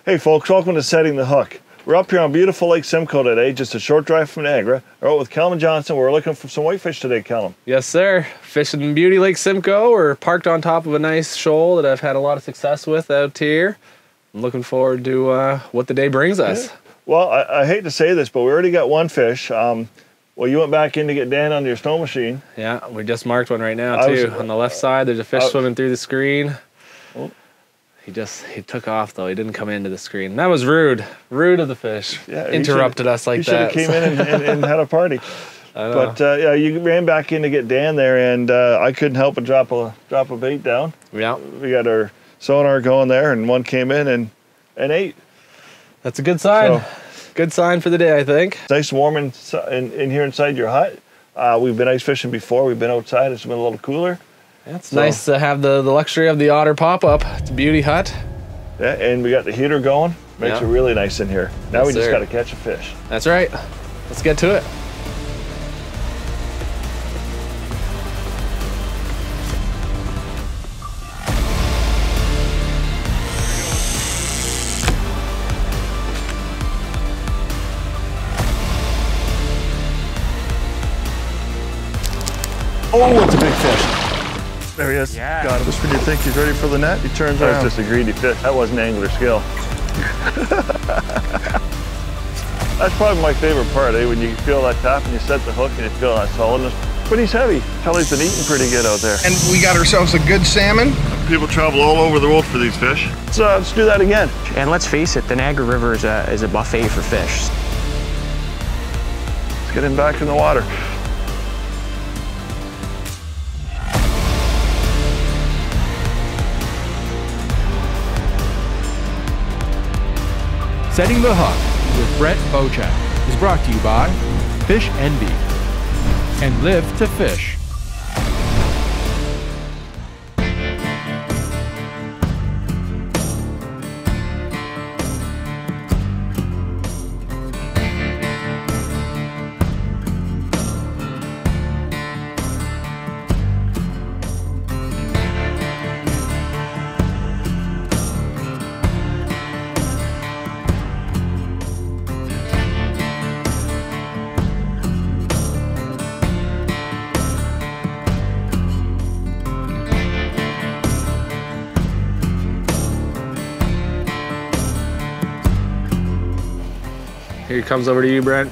Hey folks, welcome to Setting the Hook. We're up here on beautiful Lake Simcoe today, just a short drive from Niagara. We're out with Callum and Jonson. We're looking for some whitefish today, Callum. Yes, sir. Fishing in beauty Lake Simcoe. We're parked on top of a nice shoal that I've had a lot of success with out here. I'm looking forward to what the day brings us. Yeah. Well, I hate to say this, but we already got one fish. Well, you went back in to get Dan on your snow machine. Yeah, we just marked one right now too. On the left side, there's a fish swimming through the screen. Oh. He took off though. He didn't come into the screen. That was rude. Rude of the fish. Yeah, interrupted us like that. He should have came in and had a party. But yeah, you ran back in to get Dan there, and I couldn't help but drop a bait down. Yeah. We got our sonar going there, and one came in and ate. That's a good sign. So, good sign for the day, I think. It's nice and warm in here inside your hut. We've been ice fishing before. We've been outside. It's been a little cooler. Yeah, it's nice to have the luxury of the otter pop-up. It's a beauty hut. Yeah, and we got the heater going. Makes it really nice in here. Now Yes, we just sir. got to catch a fish. That's right. Let's get to it. Oh, it's a big fish. There he is. Yeah. Got him. Just when you think he's ready for the net, he turns around. That was just a greedy fish. That wasn't angler skill. That's probably my favorite part, when you feel that tap and you set the hook and you feel that solidness. But he's heavy. Kelly's been eating pretty good out there. And we got ourselves a good salmon. People travel all over the world for these fish. So let's do that again. And let's face it, the Niagara River is a buffet for fish. Let's get him back in the water. Setting the Hook with Brent Bochek is brought to you by Fish Envy and Live to Fish. Here he comes over to you, Brent.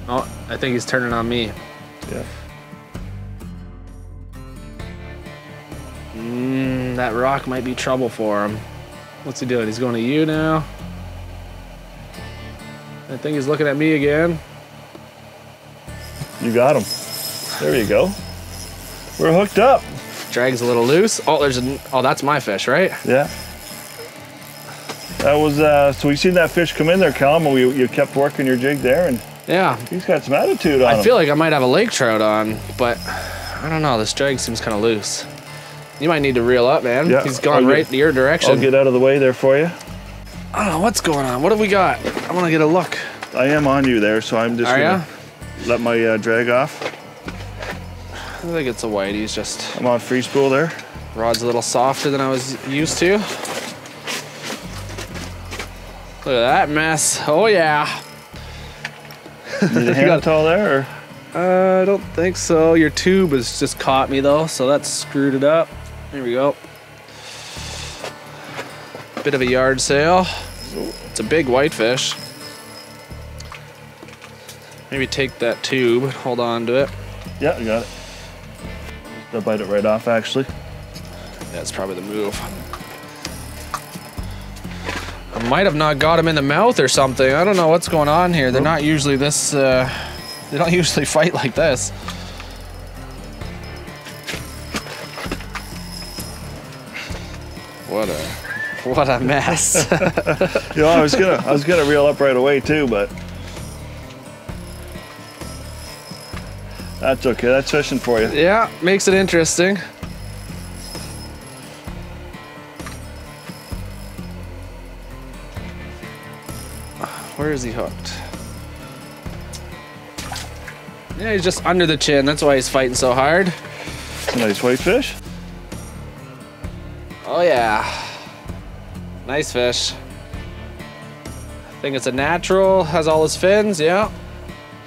Oh, I think he's turning on me. Yeah. That rock might be trouble for him. What's he doing? He's going to you now. I think he's looking at me again. You got him. There you go. We're hooked up. Drag's a little loose. Oh, that's my fish, right? Yeah. That was, so we seen that fish come in there, Callum, and you kept working your jig there, and Yeah. he's got some attitude on him. I feel like I might have a lake trout on, but I don't know. This drag seems kind of loose. You might need to reel up, man. Yeah, He's gone right in your direction. I'll get out of the way there for you. I don't know what's going on. What have we got? I want to get a look. I am on you there, so I'm just Are gonna let my drag off. I think it's a white. He's just I'm on free spool there. rod's a little softer than I was used to. Look at that mess. Oh yeah. Need a hand towel there, or? I don't think so. Your tube has just caught me though, so that's screwed it up. There we go. Bit of a yard sail. It's a big whitefish. Maybe take that tube, hold on to it. Yeah, you got it. I'll bite it right off, actually. That's probably the move. I might have not got him in the mouth or something. I don't know what's going on here. They're not usually this, they don't usually fight like this. What a mess. You know, I was gonna reel up right away too, but that's okay. That's fishing for you. Yeah, makes it interesting. Where is he hooked? Yeah, he's just under the chin. That's why he's fighting so hard. It's a nice whitefish. Oh yeah. Nice fish. I think it's a natural, has all his fins, yeah.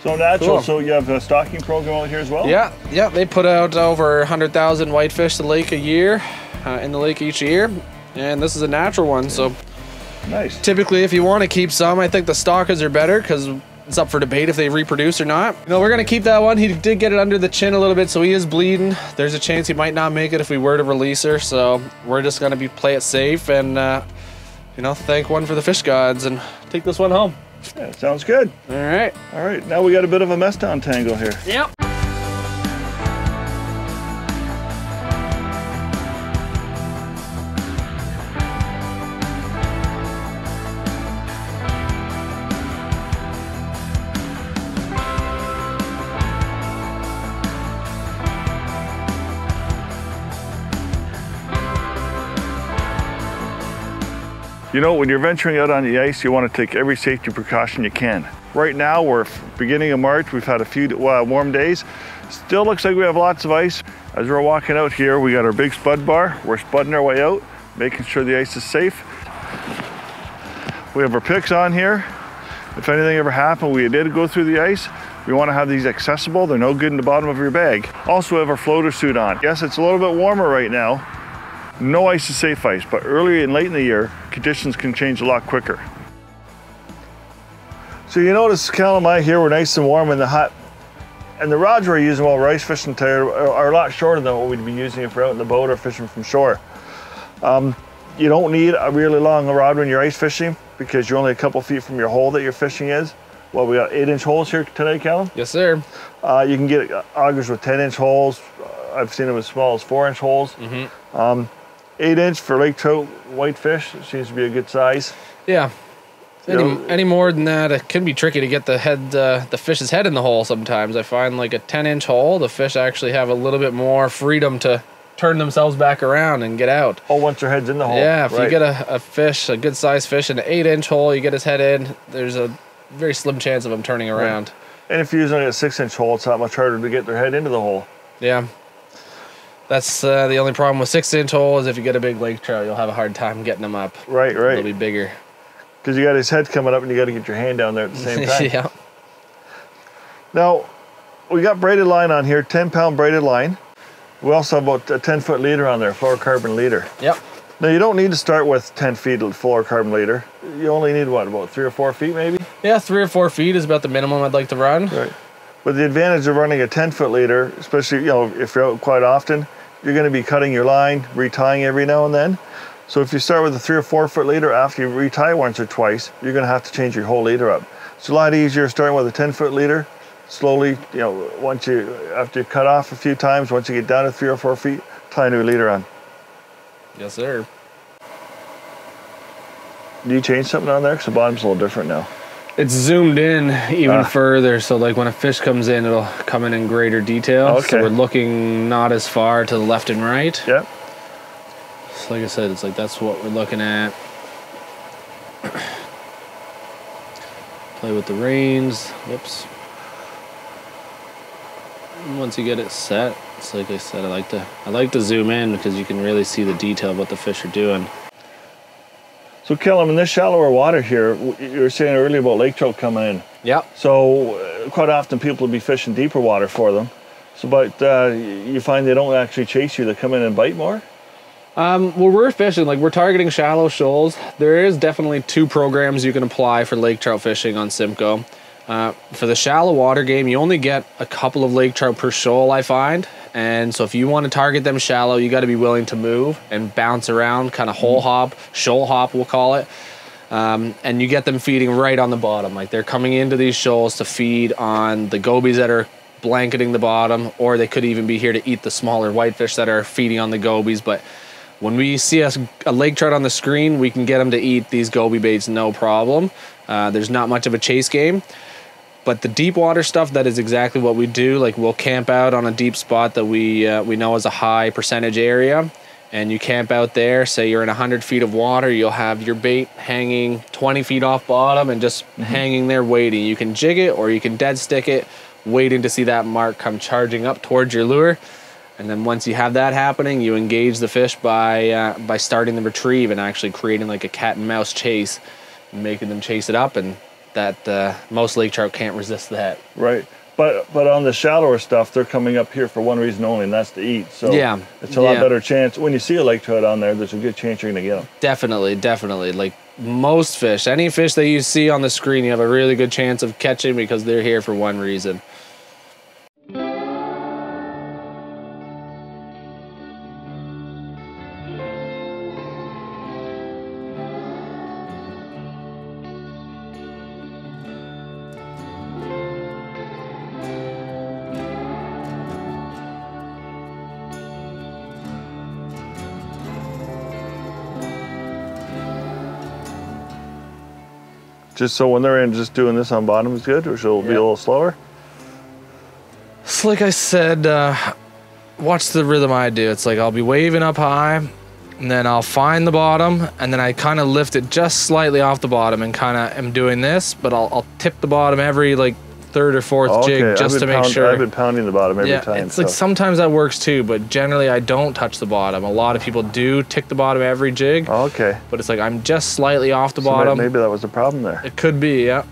So natural, Cool. so you have a stocking program out here as well? Yeah, they put out over 100,000 whitefish to the lake a year, in the lake each year. And this is a natural one, so Nice. typically if you want to keep some, I think the stockers are better because it's up for debate if they reproduce or not. You know, we're gonna keep that one. He did get it under the chin a little bit, so he is bleeding. There's a chance he might not make it if we were to release her, so we're just gonna play it safe and you know, thank one for the fish gods and take this one home. Yeah, sounds good. All right. All right, now we got a bit of a mess to untangle here. Yep. You know, when you're venturing out on the ice, you want to take every safety precaution you can. Right now, we're beginning of March. We've had a few warm days. Still looks like we have lots of ice. As we're walking out here, we got our big spud bar. We're spudding our way out, making sure the ice is safe. We have our picks on here. If anything ever happened, we did go through the ice. We want to have these accessible. They're no good in the bottom of your bag. Also, we have our floater suit on. Yes, it's a little bit warmer right now. No ice is safe ice, but early and late in the year, conditions can change a lot quicker. So you notice, Callum, I here we're nice and warm in the hut. And the rods we're using while we're ice fishing today are a lot shorter than what we'd be using if we're out in the boat or fishing from shore. You don't need a really long rod when you're ice fishing because you're only a couple feet from your hole that you're fishing is. Well, we got 8-inch holes here today, Callum. Yes, sir. You can get augers with 10-inch holes. I've seen them as small as 4-inch holes. 8-inch for lake trout, whitefish seems to be a good size. Yeah. Any more than that, it can be tricky to get the fish's head in the hole sometimes. I find like a 10-inch hole, the fish actually have a little bit more freedom to turn themselves back around and get out. Oh, once their head's in the hole. Yeah, if you get a fish, a good sized fish in an 8-inch hole, you get his head in, there's a very slim chance of him turning around. Right. And if you're using a 6-inch hole, it's not much harder to get their head into the hole. Yeah. That's the only problem with 6-inch hole is if you get a big lake trout, you'll have a hard time getting them up. Right. They'll be bigger. Because you got his head coming up and you got to get your hand down there at the same time. Yeah. Now, we got braided line on here, 10-pound braided line. We also have about a 10-foot leader on there, fluorocarbon leader. Yep. Now, you don't need to start with 10 feet of fluorocarbon leader. You only need, what, about 3 or 4 feet maybe? Yeah, 3 or 4 feet is about the minimum I'd like to run. Right. But the advantage of running a 10-foot leader, especially, you know, if you're out quite often, you're going to be cutting your line, retying every now and then. So if you start with a 3 or 4 foot leader, after you retie once or twice, you're going to have to change your whole leader up. It's a lot easier starting with a 10-foot leader. Slowly, you know, after you cut off a few times, once you get down to 3 or 4 feet, tie a new leader on. Yes, sir. Do you change something on there? Because the bottom's a little different now. It's zoomed in even further, so like when a fish comes in, it'll come in greater detail. Okay. So we're looking not as far to the left and right. Yep. So like I said, it's like that's what we're looking at. Play with the reins. Whoops. And once you get it set, it's like I said, I like to zoom in because you can really see the detail of what the fish are doing. So Callum, in this shallower water here, you were saying earlier about lake trout coming in. Yeah. So quite often people will be fishing deeper water for them. So, but you find they don't actually chase you; they come in and bite more. Well, we're fishing, like we're targeting shallow shoals. There is definitely 2 programs you can apply for lake trout fishing on Simcoe. For the shallow water game, you only get a couple of lake trout per shoal, I find. And so if you want to target them shallow, you got to be willing to move and bounce around, kind of hole hop, shoal hop, we'll call it. And you get them feeding right on the bottom. Like they're coming into these shoals to feed on the gobies that are blanketing the bottom, or they could even be here to eat the smaller whitefish that are feeding on the gobies. But when we see a lake trout on the screen, we can get them to eat these goby baits no problem. There's not much of a chase game. But the deep water stuff, that is exactly what we do. Like we'll camp out on a deep spot that we know is a high percentage area. And you camp out there, say you're in 100 feet of water, you'll have your bait hanging 20 feet off bottom and just hanging there waiting. You can jig it or you can dead stick it, waiting to see that mark come charging up towards your lure. And then once you have that happening, you engage the fish by starting the retrieve and actually creating like a cat and mouse chase, and making them chase it up, and that most lake trout can't resist that. Right. But on the shallower stuff, they're coming up here for one reason only, and that's to eat. So yeah, it's a lot better chance. When you see a lake trout on there, there's a good chance you're going to get them. Definitely. Like most fish, any fish that you see on the screen, you have a really good chance of catching because they're here for one reason. Just so when they're in, just doing this on bottom is good, or she'll be a little slower? So like I said, watch the rhythm I do. It's like I'll be waving up high, and then I'll find the bottom, and then I kind of lift it just slightly off the bottom and kind of am doing this, but I'll tip the bottom every like third or fourth jig just to make sure. I've been pounding the bottom every time. It's like sometimes that works too, but generally I don't touch the bottom. A lot of people do tick the bottom every jig. Okay. But it's like I'm just slightly off the bottom. Maybe that was the problem there. It could be, yeah.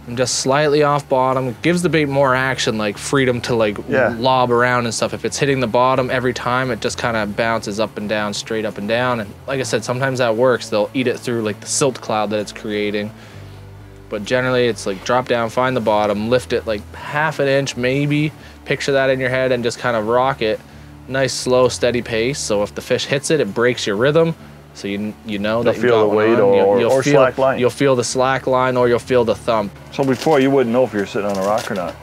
I'm just slightly off bottom. It gives the bait more action, like freedom to like lob around and stuff. If it's hitting the bottom every time, it just kind of bounces up and down, straight up and down. And like I said, sometimes that works. They'll eat it through like the silt cloud that it's creating. But generally it's like drop down, find the bottom, lift it like half an inch maybe, picture that in your head and just kind of rock it. Nice, slow, steady pace. So if the fish hits it, it breaks your rhythm. So you know that you'll feel the weight or slack line. You'll feel the slack line or you'll feel the thump. So before you wouldn't know if you're sitting on a rock or not.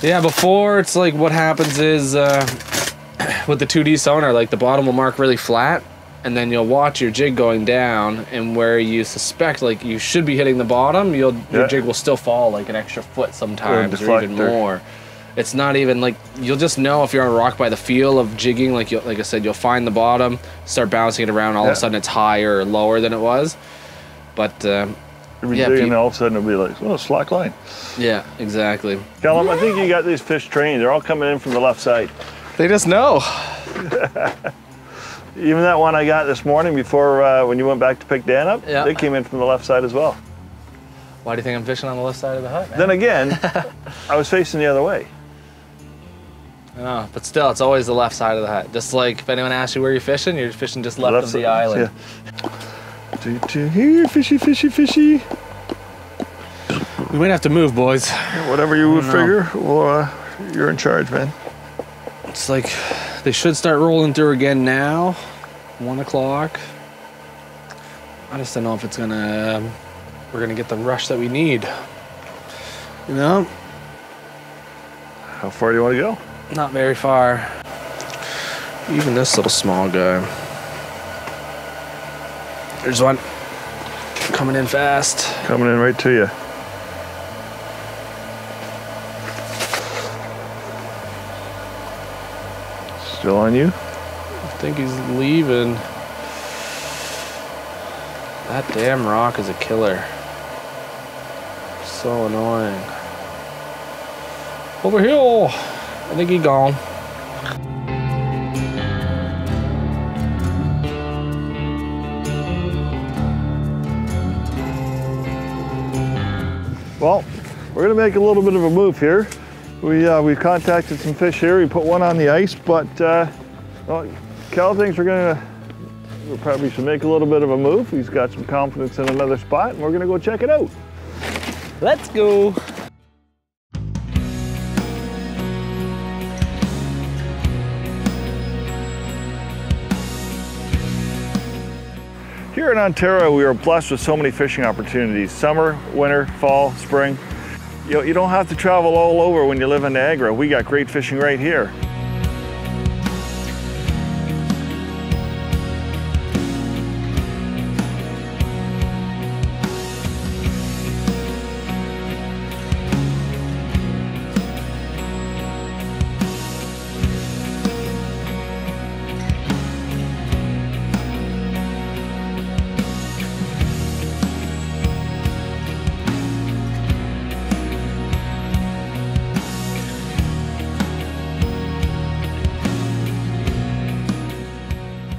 Yeah, before it's like what happens is with the 2D sonar, like the bottom will mark really flat, and then you'll watch your jig going down, and where you suspect like you should be hitting the bottom, your jig will still fall like an extra foot sometimes or even more. It's not even like, you'll just know if you're on a rock by the feel of jigging. Like I said, you'll find the bottom, start bouncing it around, all of a sudden it's higher or lower than it was. But and all of a sudden it'll be like, oh, slack line. Yeah, exactly. Callum, I think you got these fish trained. They're all coming in from the left side. They just know. Even that one I got this morning before when you went back to pick Dan up, they came in from the left side as well. Why do you think I'm fishing on the left side of the hut, man? Then again, I was facing the other way. Oh, but still, it's always the left side of the hut. Just like if anyone asks you where you're fishing just left of the island. Yeah. Here, fishy, fishy, fishy. We might have to move, boys. Whatever you would figure, well, you're in charge, man. It's like they should start rolling through again now. 1 o'clock. I just don't know if it's gonna. We're gonna get the rush that we need. You know? How far do you want to go? Not very far. Even this little small guy. There's one coming in fast. Coming in right to you. Still on you? I think he's leaving. That damn rock is a killer. So annoying. Over here. I think he's gone. Well, we're gonna make a little bit of a move here. We've contacted some fish here. We put one on the ice, but well, Cal thinks we'll probably should make a little bit of a move. He's got some confidence in another spot, and we're gonna go check it out. Let's go. Here in Ontario, we are blessed with so many fishing opportunities. Summer, winter, fall, spring. You don't have to travel all over when you live in Niagara. We got great fishing right here.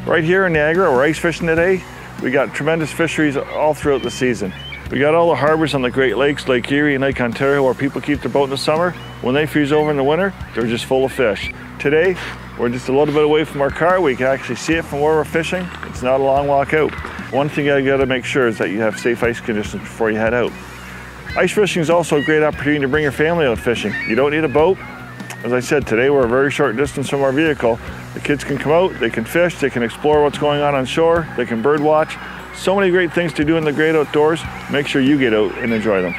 Right here in Niagara, we're ice fishing today. We got tremendous fisheries all throughout the season. We got all the harbors on the Great Lakes, Lake Erie and Lake Ontario, where people keep their boat in the summer. When they freeze over in the winter, they're just full of fish. Today, we're just a little bit away from our car. We can actually see it from where we're fishing. It's not a long walk out. One thing you gotta make sure is that you have safe ice conditions before you head out. Ice fishing is also a great opportunity to bring your family out fishing. You don't need a boat. As I said, today we're a very short distance from our vehicle. The kids can come out, they can fish, they can explore what's going on shore, they can bird watch. So many great things to do in the great outdoors. Make sure you get out and enjoy them.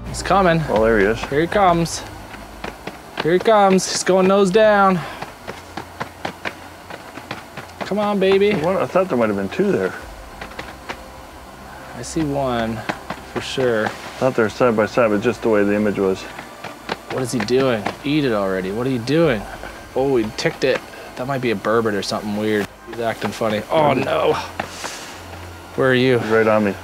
He's coming. Oh, there he is. Here he comes. Here he comes. He's going nose down. Come on, baby. I thought there might have been two there. I see one for sure. I thought they were side by side, but just the way the image was. What is he doing? Eat it already. What are you doing? Oh, he ticked it. That might be a burbot or something weird. He's acting funny. Oh, no. Where are you? He's right on me.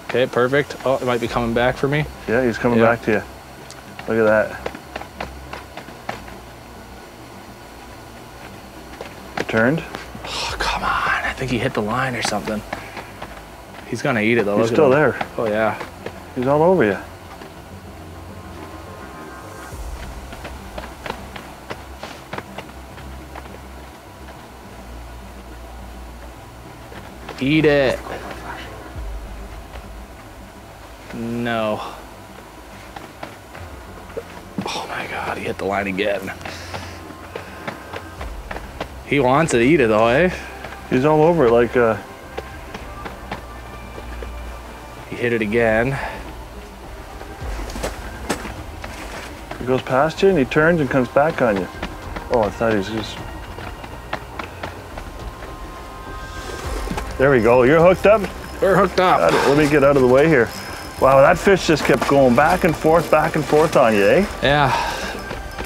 Okay, perfect. Oh, it might be coming back for me. Yeah, he's coming back to you. Look at that. Turned. Oh, come on. I think he hit the line or something. He's gonna eat it though. He's still there. Oh yeah. He's all over you. Eat it. No. Oh my God, he hit the line again. He wants it to eat it though, eh? He's all over it like He hit it again. He goes past you and he turns and comes back on you. Oh, I thought he was just... There we go, you're hooked up? We're hooked up. Let me get out of the way here. Wow, that fish just kept going back and forth on you, eh? Yeah.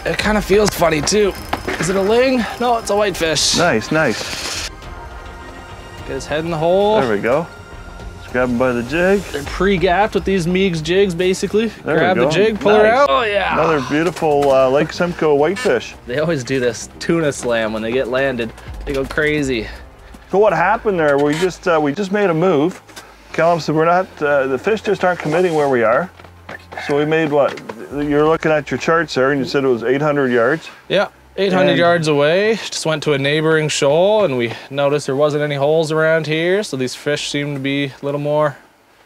It kind of feels funny too. Is it a ling? No, it's a whitefish. Nice, nice. Get his head in the hole. There we go. Just grab him by the jig. They're pre-gapped with these Meigs jigs, basically. There Grab we go. the jig, pull her out. Oh yeah. Another beautiful Lake Simcoe whitefish. They always do this tuna slam when they get landed. They go crazy. So what happened there? We just made a move. Callum said we're not. The fish just aren't committing where we are. So we made what? You're looking at your charts there, and you said it was 800 yards. Yeah. 800 yards away, just went to a neighboring shoal and we noticed there wasn't any holes around here, so these fish seemed to be a little more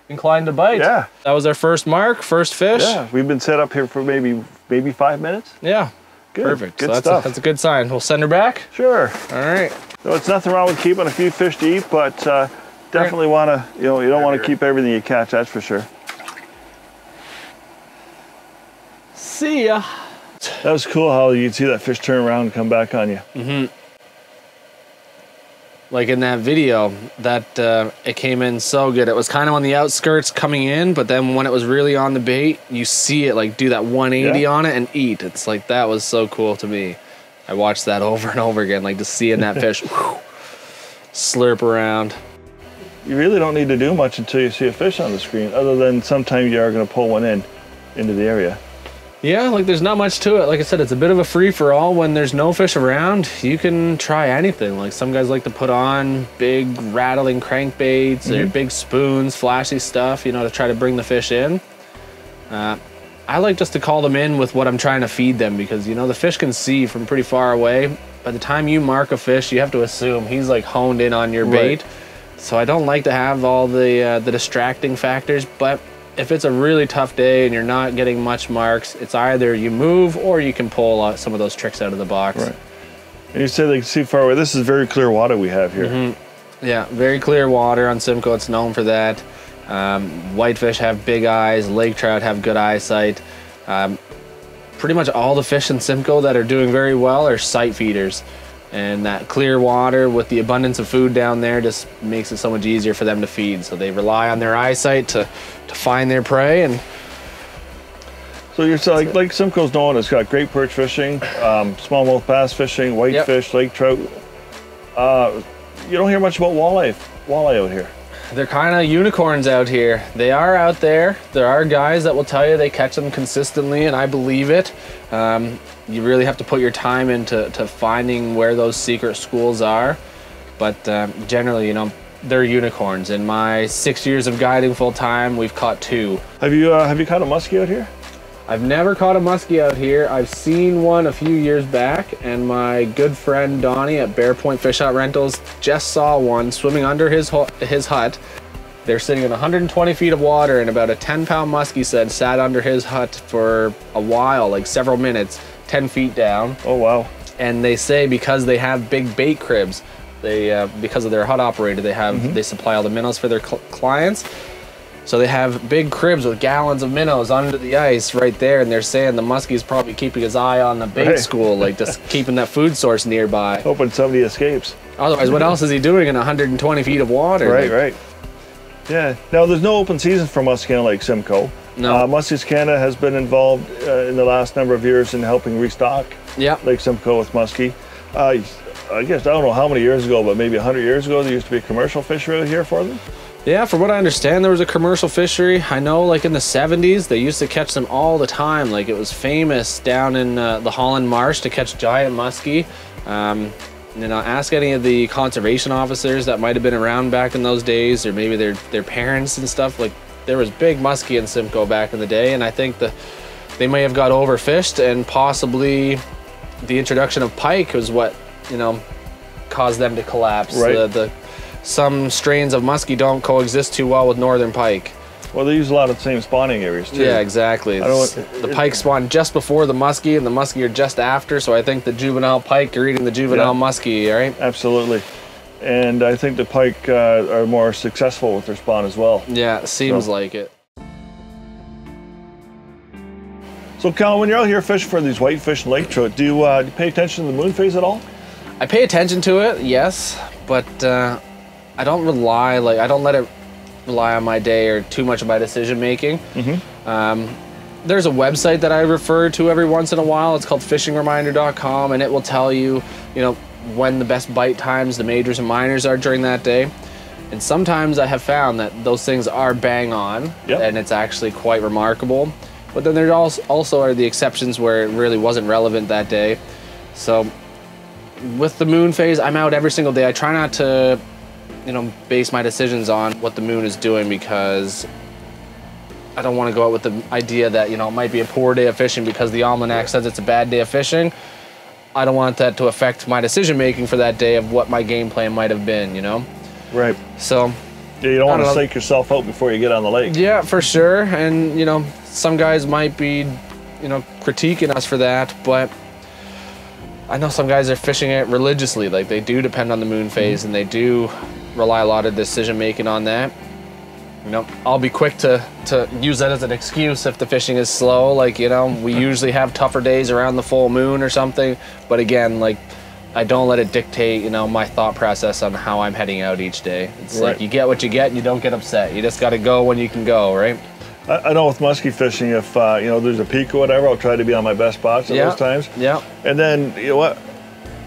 inclined to bite. Yeah. That was our first mark, first fish. Yeah, we've been set up here for maybe 5 minutes. Yeah. Good. Perfect. Good so stuff. that's a good sign. We'll send her back. Sure. All right. So it's nothing wrong with keeping a few fish to eat, but definitely want to, you don't want to keep everything you catch, that's for sure. See ya. That was cool how you'd see that fish turn around and come back on you. Mm-hmm. Like in that video, that it came in so good. It was kind of on the outskirts coming in, but then when it was really on the bait, you see it like do that 180 on it and eat. It's like, that was so cool to me. I watched that over and over again, like just seeing that fish slurp around. You really don't need to do much until you see a fish on the screen, other than sometimes you are going to pull one into the area. Yeah, like there's not much to it. Like I said, it's a bit of a free-for-all. When there's no fish around, you can try anything. Like some guys like to put on big rattling crankbaits or big spoons, flashy stuff, to try to bring the fish in. I like just to call them in with what I'm trying to feed them because, the fish can see from pretty far away. By the time you mark a fish, you have to assume he's like honed in on your bait. So I don't like to have all the distracting factors, but if it's a really tough day and you're not getting much marks, it's either you move or you can pull some of those tricks out of the box. Right. And you said they can see far away. This is very clear water we have here. Yeah, very clear water on Simcoe. It's known for that. Whitefish have big eyes, lake trout have good eyesight. Pretty much all the fish in Simcoe that are doing very well are sight feeders. And that clear water with the abundance of food down there just makes it so much easier for them to feed. So they rely on their eyesight to find their prey. And so you're saying Lake Simcoe's known, it's got great perch fishing, smallmouth bass fishing, whitefish, lake trout. You don't hear much about walleye out here. they're kind of unicorns out here. They are out there. There are guys that will tell you they catch them consistently, and I believe it. You really have to put your time into finding where those secret schools are. But generally, you know, they're unicorns. In my 6 years of guiding full time, we've caught 2. Have you caught a muskie out here? I've never caught a muskie out here. I've seen one a few years back, and my good friend Donnie at Bear Point Fish Hut Rentals just saw one swimming under his hut. They're sitting in 120 feet of water, and about a 10-pound muskie sat under his hut for a while, like several minutes, 10 feet down. Oh, wow. And they say because they have big bait cribs, they because of their hut operator, they supply all the minnows for their clients. So they have big cribs with gallons of minnows under the ice right there, and they're saying the muskie's probably keeping his eye on the bait school, like just keeping that food source nearby. Hoping somebody escapes. Otherwise, what else is he doing in 120 feet of water? Right, right. Yeah. Now, there's no open season for muskie on Lake Simcoe. No. Muskies Canada has been involved in the last number of years in helping restock Lake Simcoe with muskie. I guess, I don't know how many years ago, but maybe 100 years ago, there used to be a commercial fishery out here for them. Yeah, from what I understand, there was a commercial fishery. I know, like in the 70s, they used to catch them all the time. Like it was famous down in the Holland Marsh to catch giant muskie. You know, ask any of the conservation officers that might have been around back in those days, or maybe their parents and stuff. Like there was big muskie in Simcoe back in the day, and I think they may have got overfished, and possibly the introduction of pike was what, you know, caused them to collapse. Right. Some strains of muskie don't coexist too well with northern pike. Well, they use a lot of the same spawning areas too. Yeah, exactly. The pike spawn just before the muskie, and the muskie are just after, so I think the juvenile pike are eating the juvenile muskie, right? Absolutely. And I think the pike are more successful with their spawn as well. Yeah, it seems like it. So, Callum, when you're out here fishing for these whitefish and lake trout, do you pay attention to the moon phase at all? I pay attention to it, yes, but I don't let it rely on my day or too much of my decision making. There's a website that I refer to every once in a while. It's called fishingreminder.com, and it will tell you, you know, when the best bite times, the majors and minors are during that day. And sometimes I have found that those things are bang on, and it's actually quite remarkable. But then there also are the exceptions where it really wasn't relevant that day. So with the moon phase, I'm out every single day. I try not to, you know, base my decisions on what the moon is doing, because I don't want to go out with the idea that, you know, it might be a poor day of fishing because the almanac says it's a bad day of fishing. I don't want that to affect my decision making for that day of what my game plan might have been, you know? Right. So yeah, you don't want to psych yourself out before you get on the lake. Yeah, for sure. And, you know, some guys might be, you know, critiquing us for that, but I know some guys are fishing it religiously. Like they do depend on the moon phase, and they do rely a lot of decision making on that. You know, I'll be quick to use that as an excuse if the fishing is slow. Like, you know, we usually have tougher days around the full moon or something. But again, like, I don't let it dictate, you know, my thought process on how I'm heading out each day. It's like you get what you get and you don't get upset. You just got to go when you can go, right? I know with muskie fishing, if you know, there's a peak or whatever, I'll try to be on my best spots at those times. Yeah. And then, you know what?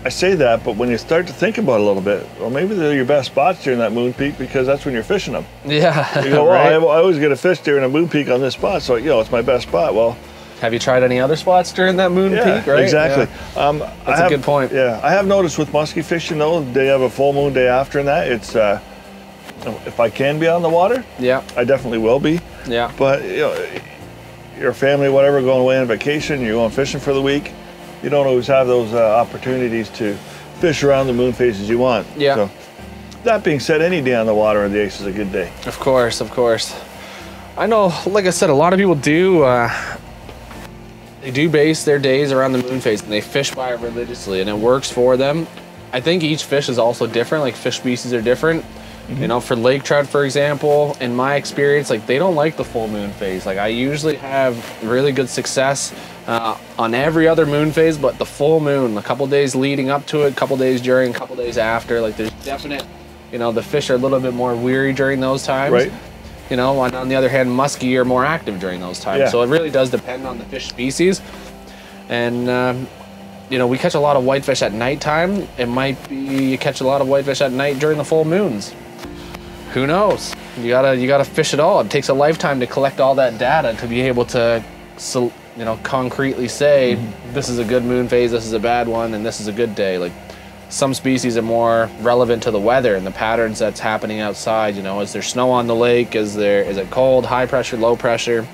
I say that, but when you start to think about it a little bit, well, maybe they're your best spots during that moon peak because that's when you're fishing them. Yeah. You go, well, I always get a fish during a moon peak on this spot, so, you know, it's my best spot. Well, have you tried any other spots during that moon peak, right? Exactly. Yeah. That's a good point. Yeah. I have noticed with muskie fishing, though, they have a full moon day after and that. It's, if I can be on the water, I definitely will be. Yeah. But, you know, your family, whatever, going away on vacation, you're going fishing for the week, you don't always have those opportunities to fish around the moon phases you want. Yeah. So, that being said, any day on the water on the ice is a good day. Of course, of course. I know, like I said, a lot of people do. They do base their days around the moon phase, and they fish by it religiously, and it works for them. I think each fish is also different. Like fish species are different. You know, for lake trout, for example, in my experience, like they don't like the full moon phase. Like I usually have really good success on every other moon phase, but the full moon, a couple days leading up to it, a couple days during, a couple days after, like there's definite, you know, the fish are a little bit more weary during those times. Right. You know, on the other hand, muskie are more active during those times. Yeah. So it really does depend on the fish species. And, you know, we catch a lot of whitefish at nighttime. It might be you catch a lot of whitefish at night during the full moons. Who knows? You gotta fish it all. It takes a lifetime to collect all that data to be able to, you know, concretely say this is a good moon phase, this is a bad one, and this is a good day. Like some species are more relevant to the weather and the patterns that's happening outside. You know, is there snow on the lake? Is it cold, high pressure, low pressure?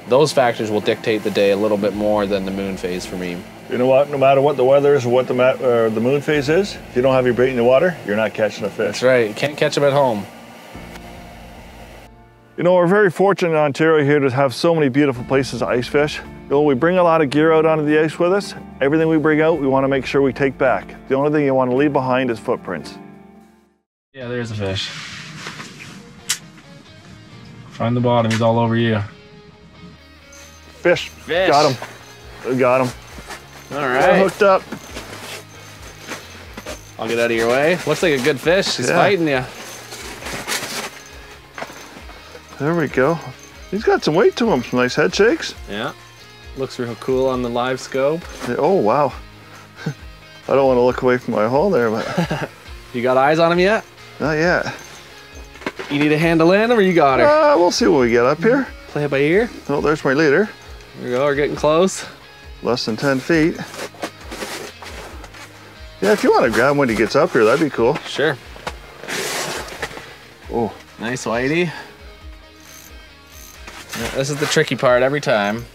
Those factors will dictate the day a little bit more than the moon phase for me. You know what? No matter what the weather is or what the moon phase is, if you don't have your bait in the water, you're not catching a fish. That's right. You can't catch them at home. You know, we're very fortunate in Ontario here to have so many beautiful places to ice fish. You know, we bring a lot of gear out onto the ice with us. Everything we bring out, we want to make sure we take back. The only thing you want to leave behind is footprints. Yeah, there's a fish. Find the bottom, he's all over you. Fish. Fish. Got him. We got him. All We're right. hooked up. I'll get out of your way. Looks like a good fish. He's fighting you. There we go. He's got some weight to him, some nice head shakes. Yeah. Looks real cool on the live scope. Yeah, oh, wow. I don't want to look away from my hole there, but You got eyes on him yet? not yet. You need a hand to land him or you got her? We'll see what we get up here. Play it by ear. Oh, there's my leader. There we go, we're getting close. Less than 10 feet. Yeah, if you want to grab him when he gets up here, that'd be cool. Sure. Oh, Nice whitey. Yeah, this is the tricky part every time.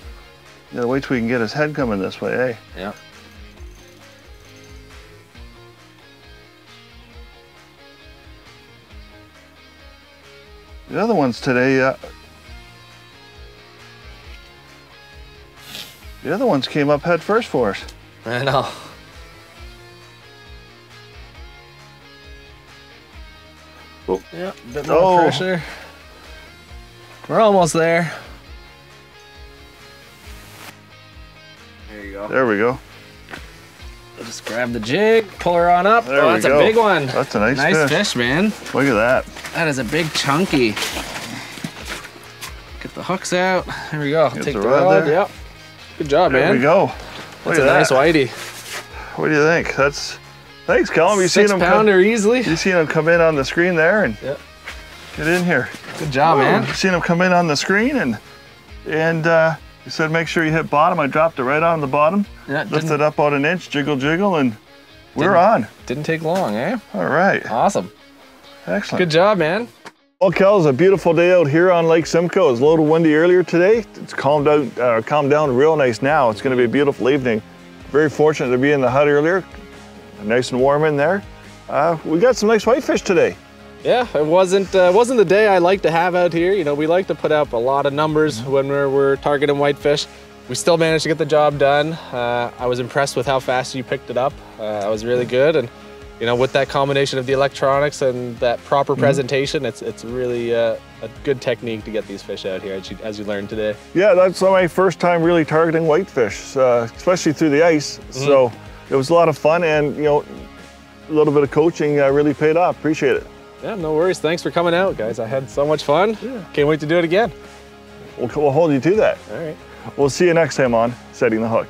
gotta wait till we can get his head coming this way, eh? Yeah. The other ones today, the other ones came up head first for us. I know. Oh. Yeah, a bit more pressure. We're almost there. There you go. There we go. I'll just grab the jig, pull her on up. There Oh, we that's go. a big one. That's a nice Nice fish. fish, man. Look at that. That is a big chunky. Get the hooks out. There we go. Get Take the the rod rod. there. Yep. Good job, There man. we go. Look That's at a nice that. whitey. What do you think? Thanks, Callum. You seen him Pounder easily. You seen him come in on the screen there and Yep. get in here. Good job, man. You seen him come in on the screen and he said make sure you hit bottom. I dropped it right on the bottom. Yeah, Lifted up about an inch, jiggle, and we're on. Didn't take long, eh? All right. Awesome. Excellent. Good job, man. Well, Cal, it's a beautiful day out here on Lake Simcoe. It was a little windy earlier today. It's calmed down real nice now. It's going to be a beautiful evening. Very fortunate to be in the hut earlier. Nice and warm in there. We got some nice whitefish today. Yeah, it wasn't the day I like to have out here. You know, we like to put up a lot of numbers when we're targeting whitefish. We still managed to get the job done. I was impressed with how fast you picked it up. I was really good, and you know, with that combination of the electronics and that proper presentation, it's really a good technique to get these fish out here, as you learned today. Yeah, that's my first time really targeting whitefish, especially through the ice. So it was a lot of fun, and you know, a little bit of coaching really paid off. Appreciate it. Yeah, no worries. Thanks for coming out, guys. I had so much fun. Yeah. Can't wait to do it again. We'll hold you to that. All right. We'll see you next time on Setting the Hook.